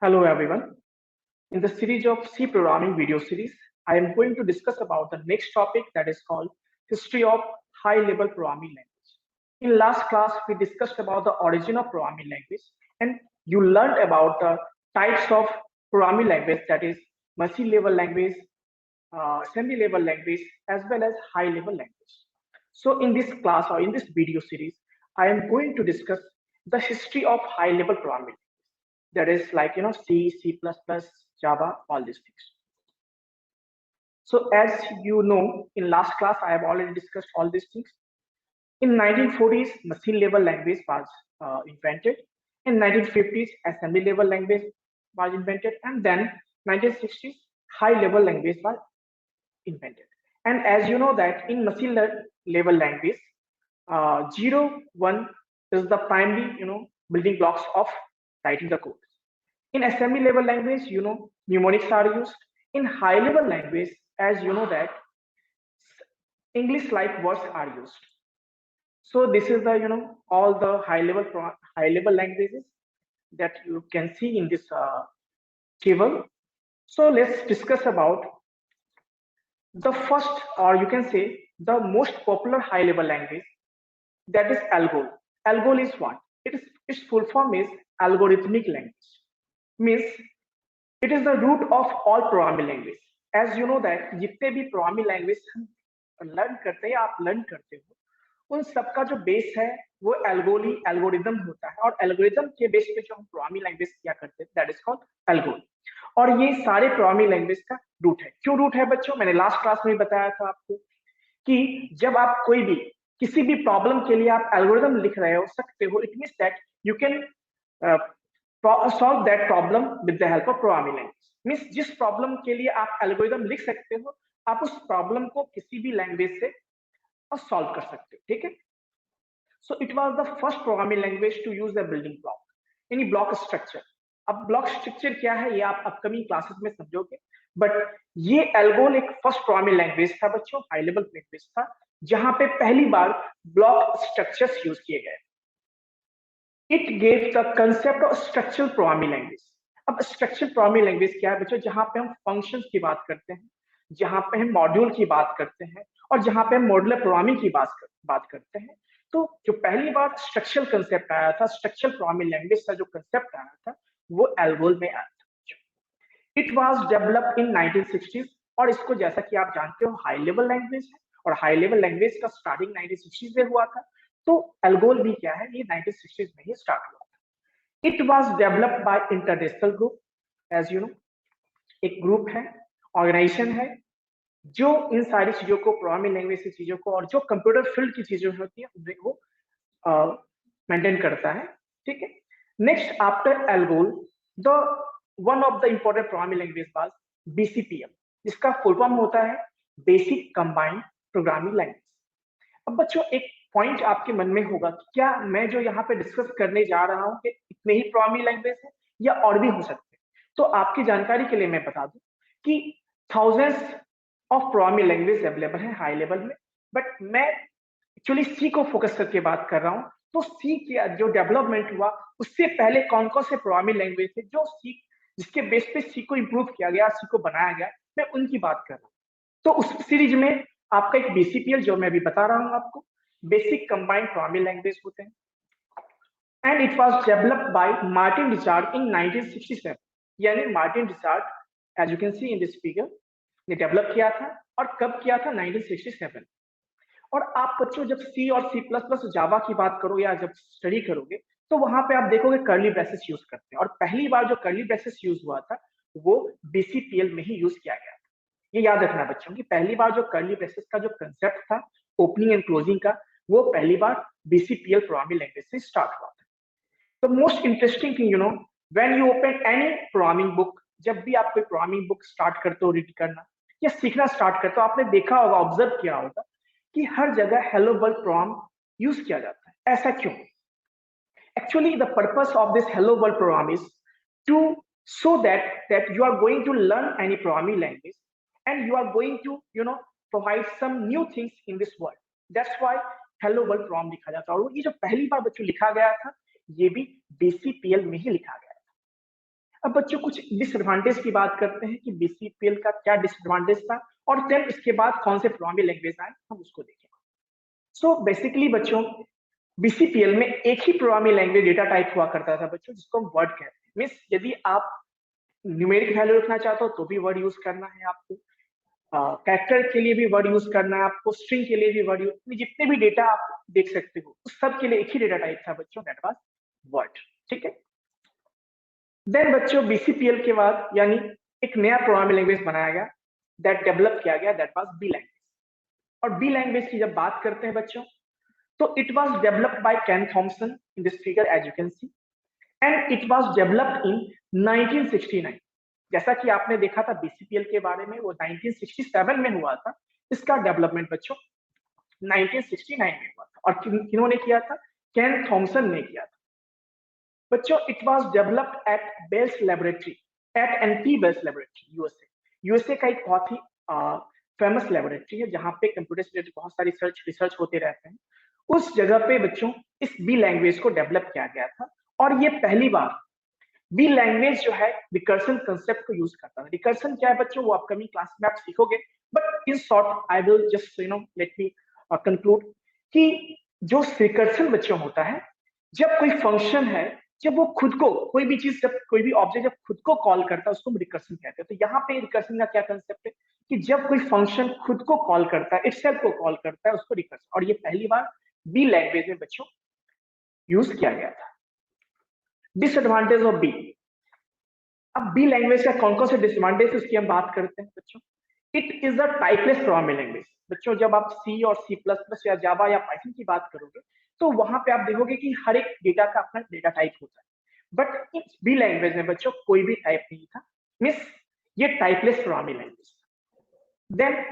Hello everyone. In the series of C programming video series, I am going to discuss about the next topic that is called history of high level programming language. In last class, we discussed about the origin of programming language and you learned about the types of programming language that is machine level language, assembly level language, as well as high level language. So in this class or in this video series, I am going to discuss the history of high level programming that is like C, C++, Java, all these things. So as you know, in last class I have already discussed all these things. In 1940s, machine level language was invented. In 1950s, assembly level language was invented, and then 1960s, high level language was invented. And as you know that in machine level language, 0, 1 is the primary building blocks of writing the code. In assembly level language, mnemonics are used. In high level language, as you know that English like words are used. So this is the all the high level languages that you can see in this table. So let's discuss about the first, or you can say the most popular high level language, that is ALGOL. ALGOL is what? Its full form is algorithmic language. Means it is the root of all programming language. As you know that जितने भी programming language हम learn करते हैं, आप learn करते हो, उन सबका जो बेस है वो एल्गोरिदम होता है, और एल्गोरिदम के बेस पे जो हम प्रोग्रामिंग लैंग्वेज किया करते हैं दैट इज कॉल्ड एल्गोल। और ये सारे प्रोग्रामिंग लैंग्वेज का रूट है। क्यों रूट है बच्चों? मैंने लास्ट क्लास में बताया था आपको कि जब आप कोई भी किसी भी प्रॉब्लम के लिए आप एल्गोरिदम लिख रहे हो सकते हो, it means that you can solve that problem with the help of programming language. Means जिस प्रॉब्लम के लिए आप एल्गोरिदम लिख सकते हो, आप उस प्रॉब्लम को किसी भी लैंग्वेज से सॉल्व कर सकते हो। ठीक है। So it was the first programming language to use the building block, यानी ब्लॉक स्ट्रक्चर। अब ब्लॉक स्ट्रक्चर क्या है ये आप अपकमिंग क्लासेस में समझोगे, बट ये एल्गोल एक फर्स्ट प्रोग्रामिंग लैंग्वेज था बच्चों, हाई लेवल लैंग्वेज था, जहां पे पहली बार ब्लॉक स्ट्रक्चर्स यूज किए गए। It gave the concept of structural programming language. अब स्ट्रक्चरल प्रोग्रामिंग लैंग्वेज क्या है बच्चों? जहां पे हम फंक्शंस की बात करते हैं, जहां पे हम मॉड्यूल की बात करते हैं, और जहां पे हम मॉड्यूलर प्रोग्रामिंग की बात करते हैं। तो जो पहली बार स्ट्रक्चरल कंसेप्ट आया था, स्ट्रक्चरल प्रोग्रामिंग लैंग्वेज का जो कंसेप्ट आया था, वो एल्गोल में आया था। It was developed in 1960s, और इसको जैसा कि आप जानते हो हाई लेवल लैंग्वेज है, और हाई लेवल लैंग्वेज का स्टार्टिंग 1960s में हुआ था। तो एल्गोल भी क्या है, ये 1960s में ही स्टार्ट हुआ था। It was developed by international group. As you know, एक ग्रुप है, ऑर्गेनाइजेशन है, जो इन सारी चीजों को, प्रोग्रामिंग लैंग्वेज की चीजों को और जो कंप्यूटर फील्ड की चीजें होती है उन्हें वो मेंटेन करता है। ठीक है। Next after ALGOL, the one of the important programming language was BCPM, जिसका फुल फॉर्म होता है बेसिक कंबाइंड प्रोग्रामिंग लैंग्वेज। अब बच्चों एक पॉइंट आपके मन में होगा कि क्या मैं जो यहाँ पे डिस्कस करने जा रहा हूँ कि इतने ही प्रोग्रामिंग लैंग्वेज है या और भी हो सकते हैं? तो आपकी जानकारी के लिए मैं बता दूं कि thousands of programming language available है हाई लेवल में, बट मैं एक्चुअली सी को फोकस करके बात कर रहा हूँ। तो सी के जो डेवलपमेंट हुआ उससे पहले कौन कौन से प्रोग्रामिंग लैंग्वेज थे जो सी, जिसके बेस पे सी को इंप्रूव किया गया, सी को बनाया गया, मैं उनकी बात कर रहा हूँ। तो उस सीरीज में आपका एक बीसीपीएल जो मैं अभी बता रहा हूँ आपको, बेसिक कंबाइंड प्रोग्रामिंग लैंग्वेज होते हैं, and it was developed by Martin Richard in 1967। यानी Martin Richard, as you can see in this figure, ने डेवलप किया था, और कब किया था? 1967। और आप बच्चों जब सी और सी प्लस प्लस जावा की बात करो या जब स्टडी करोगे, तो वहां पे आप देखोगे कर्ली ब्रेसेस यूज करते हैं, और पहली बार जो कर्ली ब्रेसेस यूज हुआ था वो बीसीपीएल में ही यूज किया गया था। ये याद रखना बच्चों कि पहली बार जो कर्ली ब्रेसेस का जो कंसेप्ट था ओपनिंग एंड क्लोजिंग का, वो पहली बार बीसीपीएल प्रोग्रामिंग लैंग्वेज से स्टार्ट हुआ था। तो most interesting thing, when you open any programming book, जब भी आप कोई प्रोग्रामिंग बुक स्टार्ट करते हो रीड करना या सीखना स्टार्ट करते हो, आपने देखा होगा, ऑब्जर्व किया होगा कि हर जगह हेलो वर्ल्ड प्रोग्राम यूज किया जाता है। ऐसा क्यों? Actually, the purpose of this Hello World program is to show that you are going to learn any programming language, and you are going to provide some new things in this world. That's why Hello World program लिखा जाता है। और ये जो पहली बार बच्चों लिखा गया था, ये भी BCPL में ही लिखा गया था। अब बच्चों कुछ डिसएडवांटेज की बात करते हैं कि बीसीपीएल का क्या डिसएडवांटेज था, और देन इसके बाद कौन से प्रोग्रामिंग लैंग्वेज आए हम उसको देखें। सो बेसिकली बच्चों बीसीपीएल में एक ही प्रोग्रामिंग लैंग्वेज डेटा टाइप हुआ करता था बच्चों, जिसको हम वर्ड कहते हैं। मीन्स यदि आप न्यूमेरिक वैल्यू रखना चाहते हो तो भी वर्ड यूज करना है आपको, कैरेक्टर के लिए भी वर्ड यूज करना है आपको, स्ट्रिंग के लिए भी वर्ड यूज, जितने भी डेटा आप देख सकते हो उस सब के लिए एक ही डेटा टाइप था बच्चों, दैट वाज वर्ड। ठीक है, देन बच्चों बीसीपीएल के बाद यानी एक नया प्रोग्रामिंग लैंग्वेज बनाया गया, दैट डेवलप किया गया, दैट वाज बी लैंग्वेज। और बी लैंग्वेज की जब बात करते हैं बच्चों, तो it was developed by Ken Thompson in this figure as you can see, and it was developed in 1969। जैसा कि आपने देखा था बीसीपीएल के बारे में, वो 1967 में हुआ था, इसका डेवलपमेंट बच्चों 1969 में हुआ था। और किन्होंने किया था? केन थॉमसन ने किया था बच्चों। It was developed at Bells laboratory, at NP Bells laboratory, USA. USA का एक बहुत ही फेमस लैबोरेटरी है जहां पे कंप्यूटर से रिलेटेड बहुत सारी रिसर्च होते रहते हैं। उस जगह पे बच्चों इस बी लैंग्वेज को डेवलप किया गया था, और ये पहली बार बी लैंग्वेज जो है रिकर्सन कंसेप्ट को यूज करता है। रिकर्सन क्या है बच्चों, वो अपकमिंग क्लास में आप सीखोगे, but in short I will just let me conclude कि जो रिकर्सन बच्चों होता है, जब कोई फंक्शन है, जब वो खुद को कोई भी चीज, जब कोई भी ऑब्जेक्ट जब खुद को कॉल करता है उसको हम रिकर्सन कहते हैं। तो यहाँ पे रिकर्सन का क्या कंसेप्ट है कि जब कोई फंक्शन खुद को कॉल करता है, इटसेल्फ को कॉल करता है, उसको रिकर्सन, और ये पहली बार बी लैंग्वेज में बच्चों यूज किया गया था। Disadvantage of B. अब बी लैंग्वेज का कौन कौन से डिसएडवांटेज उसकी हम बात करते हैं बच्चों। It is a typeless programming language बच्चों। जब आप सी और सी प्लस प्लस या जावा या पाइथन की बात करोगे तो वहां पे आप देखोगे कि हर एक डेटा का अपना डेटा टाइप होता है, बट इस बी लैंग्वेज में बच्चों कोई भी टाइप नहीं था। मिस ये टाइपलेस प्रोग्रामिंग लैंग्वेज। देन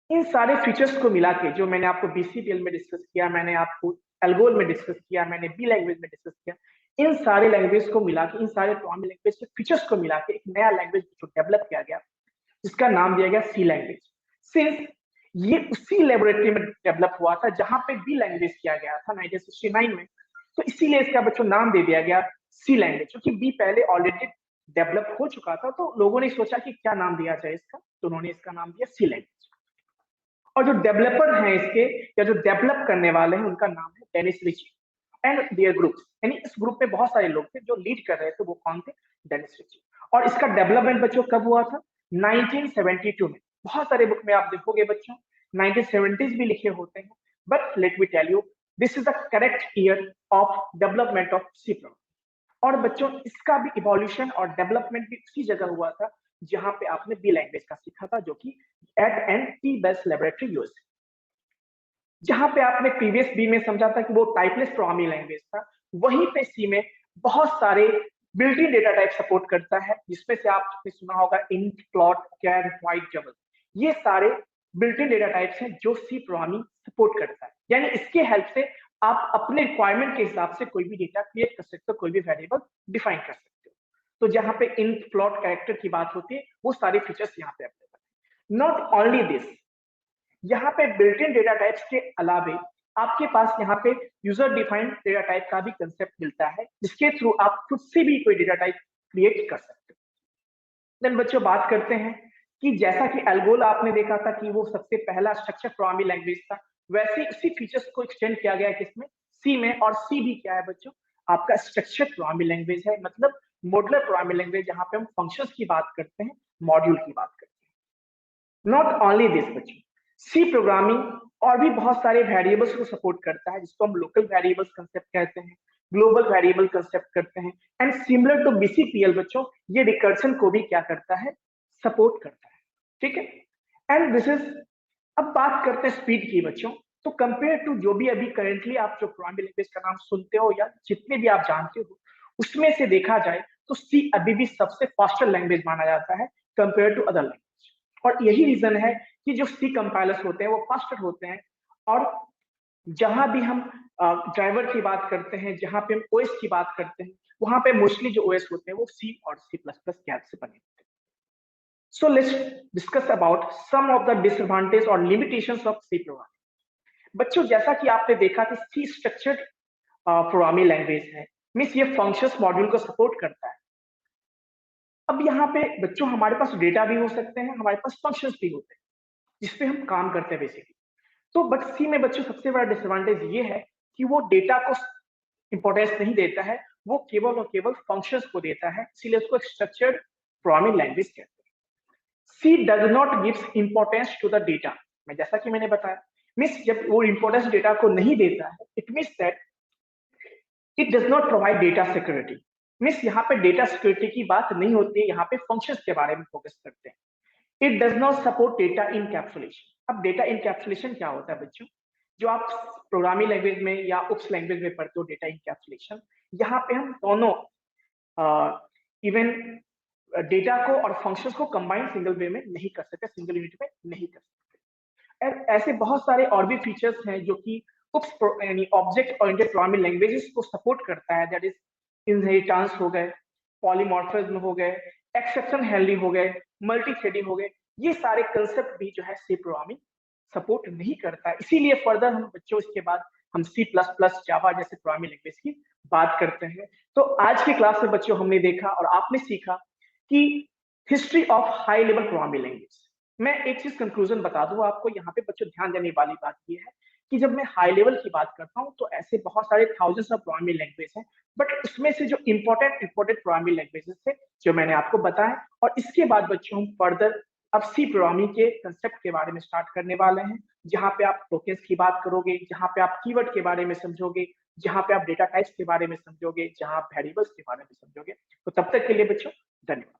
इन सारे फीचर्स को मिला के जो मैंने आपको बीसीपीएल में डिस्कस किया, मैंने आपको एल्गोल में डिस्कस किया, मैंने बी लैंग्वेज में डिस्कस किया, इन सारे लैंग्वेज को मिला के, इन सारे प्रोग्रामिंग लैंग्वेज के फीचर्स को मिला के एक नया लैंग्वेज जो डेवलप किया गया, जिसका नाम दिया गया सी लैंग्वेज। सिंस ये उसी लेबोरेटरी में डेवलप हुआ था जहां पे बी लैंग्वेज किया गया था 1969 में, तो इसीलिए इसका बच्चों नाम दे दिया गया सी लैंग्वेज। क्योंकि बी पहले ऑलरेडी डेवलप हो चुका था, तो लोगों ने सोचा कि क्या नाम दिया जाए इसका, तो उन्होंने इसका नाम दिया सी लैंग्वेज। और जो डेवलपर हैं इसके, या जो डेवलप करने वाले हैं, उनका नाम है Dennis Ritchie and their group. यानी इस ग्रुप में बहुत सारे लोग थे जो लीड कर रहे थे, वो कौन थे? Dennis Ritchie. और इसका डेवलपमेंट बच्चों कब हुआ था? 1972 में। बहुत सारे बुक में आप देखोगे बच्चों 1970s भी लिखे होते हैं, but let me tell you this is the correct year of development of C program. और बच्चों इसका भी इवोल्यूशन और डेवलपमेंट भी उसी जगह हुआ था जहां पे आपने बी लैंग्वेज का सीखा था, जो कि at N T Bells laboratory US. जहां पे आपने प्रीवियस बी में समझा था कि वो टाइपलेस प्रोग्रामिंग लैंग्वेज था, वहीं पे सी में बहुत सारे built in data type support करता है, जिसमें से आपने सुना होगा इंट, फ्लोट, कैर, वाइट, डबल। ये सारे बिल्ट इन डेटा टाइप्स हैं जो सी प्रोग्रामिंग सपोर्ट करता है। यानी इसके हेल्प से आप अपने रिक्वायरमेंट के हिसाब से कोई भी डेटा क्रिएट कर सकते हो, कोई भी वेरिएबल डिफाइन कर सकते हो। तो जहां पे इंट, फ्लोट, कैरेक्टर की बात होती है, वो सारे फीचर्स यहाँ पे अवेलेबल है। नॉट ओनली दिस, यहाँ पे बिल्ट इन डेटा टाइप्स के अलावे आपके पास यहाँ पे यूजर डिफाइंड डेटा टाइप का भी कंसेप्ट मिलता है, जिसके थ्रू आप खुद से भी कोई डेटा टाइप क्रिएट कर सकते हो। देन बच्चों बात करते हैं कि जैसा कि एल्गोल आपने देखा था कि वो सबसे पहला स्ट्रक्चर प्रोग्रामिंग लैंग्वेज था, वैसे उसी फीचर्स को एक्सटेंड किया गया है किसमें? सी में। और सी भी क्या है बच्चों? आपका स्ट्रक्चर प्रोग्रामिंग लैंग्वेज है, मतलब मॉड्यूलर प्रोग्रामिंग लैंग्वेज, जहां पे हम फंक्शंस की बात करते हैं, मॉड्यूल की बात करते हैं। नॉट ओनली दिस बच्चों, सी प्रोग्रामिंग और भी बहुत सारे वेरिएबल्स को सपोर्ट करता है, जिसको हम लोकल वेरिएबल्स कंसेप्ट कहते हैं, ग्लोबल वेरिएबल कंसेप्ट करते हैं। एंड सिमिलर टू बीसीपीएल बच्चों, ये रिकर्सन को भी क्या करता है? सपोर्ट करता है। ठीक है, एंड दिस इज, अब बात करते हैं स्पीड की बच्चों। तो कंपेयर टू जो भी अभी करेंटली आप जो प्रोग्रामिंग लैंग्वेज का नाम सुनते हो या जितने भी आप जानते हो, उसमें से देखा जाए तो सी अभी भी सबसे फास्टर लैंग्वेज माना जाता है कंपेयर टू अदर लैंग्वेज। और यही रीजन है कि जो सी कंपाइलर्स होते हैं वो फास्टर होते हैं। और जहां भी हम ड्राइवर की बात करते हैं, जहां पे हम ओएस की बात करते हैं, वहां पे मोस्टली जो ओएस होते हैं वो सी और सी प्लस प्लस के से बने होते हैं। So let's discuss about some of the disadvantage और लिमिटेशंस ऑफ सी प्रोग्रामिंग। बच्चों जैसा कि आपने देखा कि सी स्ट्रक्चर्ड प्रोग्रामिंग लैंग्वेज है, मीन्स ये फंक्शंस मॉड्यूल को सपोर्ट करता है, अब यहाँ पे बच्चों हमारे पास डेटा भी हो सकते हैं, हमारे पास फंक्शंस भी होते हैं जिसपे हम काम करते हैं बेसिकली। तो बट सी में बच्चों सबसे बड़ा डिसएडवांटेज ये है कि वो डेटा को इंपॉर्टेंस नहीं देता है, वो केवल और केवल फंक्शंस को देता है, इसीलिए उसको एक स्ट्रक्चर्ड प्रोग्रामिंग लैंग्वेज कहते हैं। C does not gives importance to the data. मैं जैसा कि मैंने बताया, मीन्स जब वो इंपॉर्टेंस डेटा को नहीं देता है, it means that it does not provide data security. Means यहाँ पे डेटा सिक्योरिटी की बात नहीं होती है, यहाँ पे फंक्शंस के बारे में फोकस करते हैं। It does not support data encapsulation. अब डेटा इनकैप्सुलेशन क्या होता है बच्चों, जो आप प्रोग्रामिंग लैंग्वेज में या उप्स लैंग्वेज में पढ़ते हो डेटा इनकैप्सुलेशन, यहाँ पे हम दोनों इवन डेटा को और फंक्शंस को कंबाइन सिंगल वे में नहीं कर सकते, सिंगल यूनिट में नहीं कर सकते। ऐसे बहुत सारे और भी फीचर्स हैं जो कि उप्स यानी ऑब्जेक्ट ओरिएंटेड प्रोग्रामिंग लैंग्वेजेस को सपोर्ट करता है, दैट इज इनहेरिटेंस हो गए, पॉलीमॉर्फिज्म हो गए, एक्सेप्शन हैंडलिंग हो गए, मल्टी थ्रेडिंग हो गए। ये सारे कंसेप्ट भी जो है सी प्रोग्रामिंग सपोर्ट नहीं करता है। इसीलिए फर्दर हम बच्चों इसके बाद हम सी प्लस प्लस जावा जैसे प्रोग्रामिंग लैंग्वेज की बात करते हैं। तो आज की क्लास में बच्चों हमने देखा और आपने सीखा कि history of high level programming language. मैं एक चीज कंक्लूजन बता दूं आपको, यहाँ पे बच्चों ध्यान देने वाली बात ये है कि जब मैं हाई लेवल की बात करता हूँ तो ऐसे बहुत सारे थाउजेंड्स ऑफ प्रोग्रामिंग लैंग्वेज हैं, बट उसमें से जो इंपॉर्टेंट प्रोग्रामिंग लैंग्वेजेस थे जो मैंने आपको बताया, और इसके बाद बच्चों हम फर्दर अब सी प्रोग्रामिंग के कंसेप्ट के बारे में स्टार्ट करने वाले हैं, जहां पे आप टोकन्स की बात करोगे, जहां पे आप कीवर्ड के बारे में समझोगे, जहां पे आप डेटा टाइप्स के बारे में समझोगे, जहां आप वेरिएबल्स के बारे में समझोगे। तो तब तक के लिए बच्चों धन्यवाद।